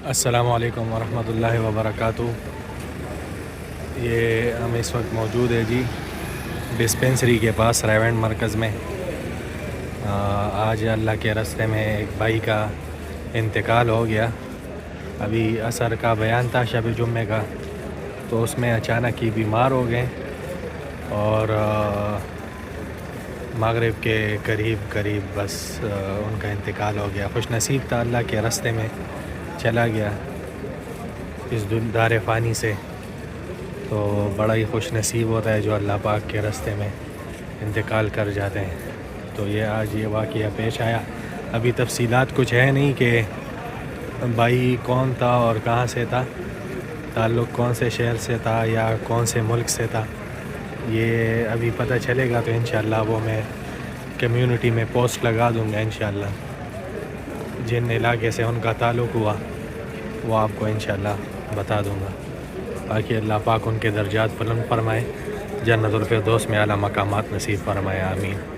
السلام علیکم ورحمۃ اللہ وبرکاتہ۔ یہ ہم اس وقت موجود ہے جی ڈسپینسری کے پاس ریونڈ مرکز میں۔ آج اللہ کے راستے میں ایک بھائی کا انتقال ہو گیا۔ ابھی عصر کا بیان تھا شب جمعے کا، تو اس میں اچانک ہی بیمار ہو گئے اور مغرب کے قریب بس ان کا انتقال ہو گیا۔ خوش نصیب تھا، اللہ کے راستے میں چلا گیا اس دار فانی سے، تو بڑا ہی خوش نصیب ہوتا ہے جو اللہ پاک کے راستے میں انتقال کر جاتے ہیں۔ تو آج یہ واقعہ پیش آیا۔ ابھی تفصیلات کچھ ہے نہیں کہ بھائی کون تھا اور کہاں سے تھا، تعلق کون سے شہر سے تھا یا کون سے ملک سے تھا، یہ ابھی پتہ چلے گا تو انشاءاللہ وہ میں کمیونٹی میں پوسٹ لگا دوں گا۔ انشاءاللہ جن علاقے سے ان کا تعلق ہوا وہ آپ کو انشاءاللہ بتا دوں گا۔ باقی اللہ پاک ان کے درجات بلند فرمائے، جنت الفردوس میں اعلیٰ مقامات نصیب فرمائے، آمین۔